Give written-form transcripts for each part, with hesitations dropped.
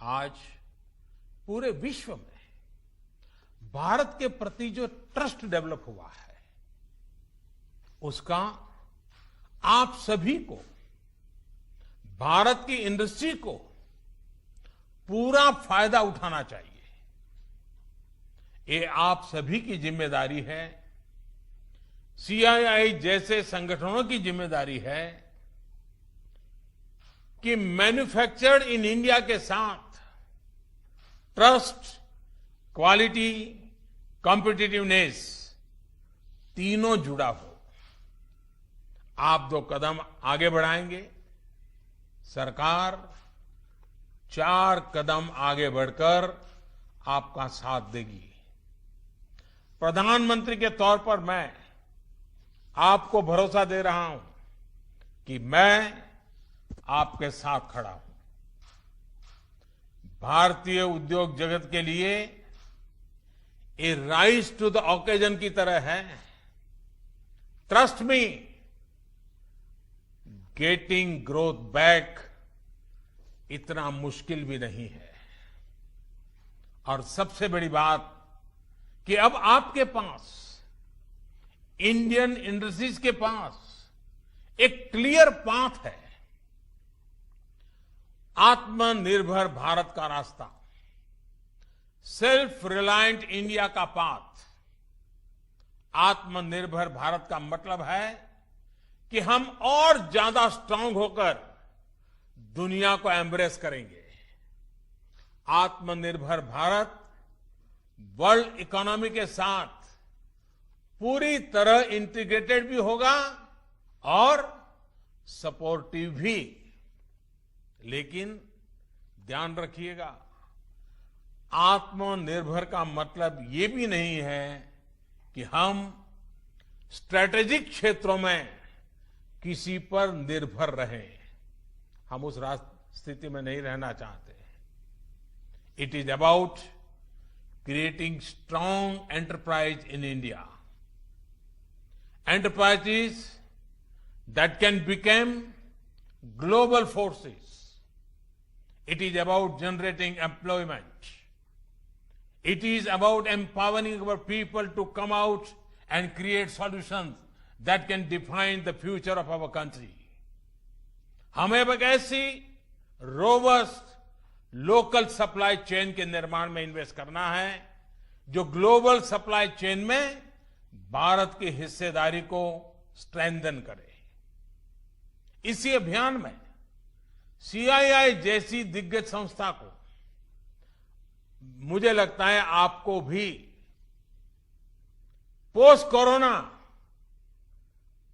आज पूरे विश्व में भारत के प्रति जो ट्रस्ट डेवलप हुआ है, उसका आप सभी को, भारत की इंडस्ट्री को पूरा फायदा उठाना चाहिए। ये आप सभी की जिम्मेदारी है, सीआईआई जैसे संगठनों की जिम्मेदारी है कि मैन्युफैक्चर्ड इन इंडिया के साथ ट्रस्ट, क्वालिटी, कॉम्पिटिटिवनेस तीनों जुड़ा हो। आप 2 कदम आगे बढ़ाएंगे, सरकार 4 कदम आगे बढ़कर आपका साथ देगी। प्रधानमंत्री के तौर पर मैं आपको भरोसा दे रहा हूं कि मैं आपके साथ खड़ा हूं। भारतीय उद्योग जगत के लिए ये राइज टू द ओकेजन की तरह है। Trust me, getting growth back इतना मुश्किल भी नहीं है। और सबसे बड़ी बात कि अब आपके पास, इंडियन इंडस्ट्रीज के पास एक क्लियर पाथ है। आत्मनिर्भर भारत का रास्ता, सेल्फ रिलायंट इंडिया का पाथ। आत्मनिर्भर भारत का मतलब है कि हम और ज्यादा स्ट्रांग होकर दुनिया को एम्ब्रेस करेंगे। आत्मनिर्भर भारत वर्ल्ड इकोनॉमी के साथ पूरी तरह इंटीग्रेटेड भी होगा और सपोर्टिव भी। लेकिन ध्यान रखिएगा, आत्मनिर्भर का मतलब ये भी नहीं है कि हम स्ट्रैटेजिक क्षेत्रों में किसी पर निर्भर रहें। हम उस स्थिति में नहीं रहना चाहते। It is about creating strong enterprise in India, enterprises that can become global forces. It is about generating employment. It is about empowering our people to come out and create solutions that can define the future of our country. हमें एक ऐसी robust local supply chain के निर्माण में invest करना है जो global supply chain में भारत की हिस्सेदारी को स्ट्रेंथन करे। इसी अभियान में सीआईआई जैसी दिग्गज संस्था को, मुझे लगता है आपको भी पोस्ट कोरोना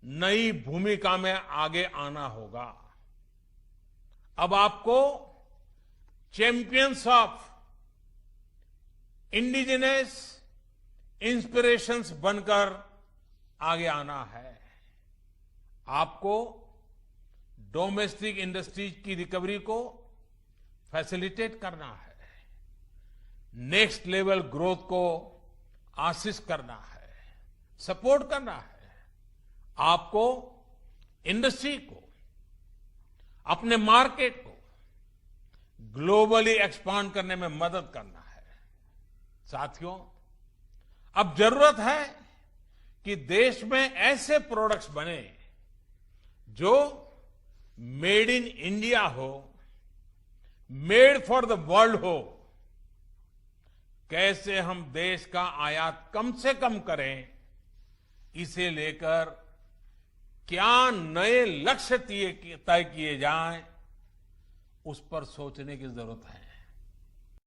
नई भूमिका में आगे आना होगा। अब आपको चैंपियंस ऑफ इंडिजिनस इंस्पिरेशंस बनकर आगे आना है। आपको डोमेस्टिक इंडस्ट्रीज की रिकवरी को फैसिलिटेट करना है, नेक्स्ट लेवल ग्रोथ को असिस्ट करना है, सपोर्ट करना है। आपको इंडस्ट्री को, अपने मार्केट को ग्लोबली एक्सपांड करने में मदद करना है। साथियों, अब जरूरत है कि देश में ऐसे प्रोडक्ट्स बने जो मेड इन इंडिया हो, मेड फॉर द वर्ल्ड हो। कैसे हम देश का आयात कम से कम करें, इसे लेकर क्या नए लक्ष्य तय किए जाएं, उस पर सोचने की जरूरत है।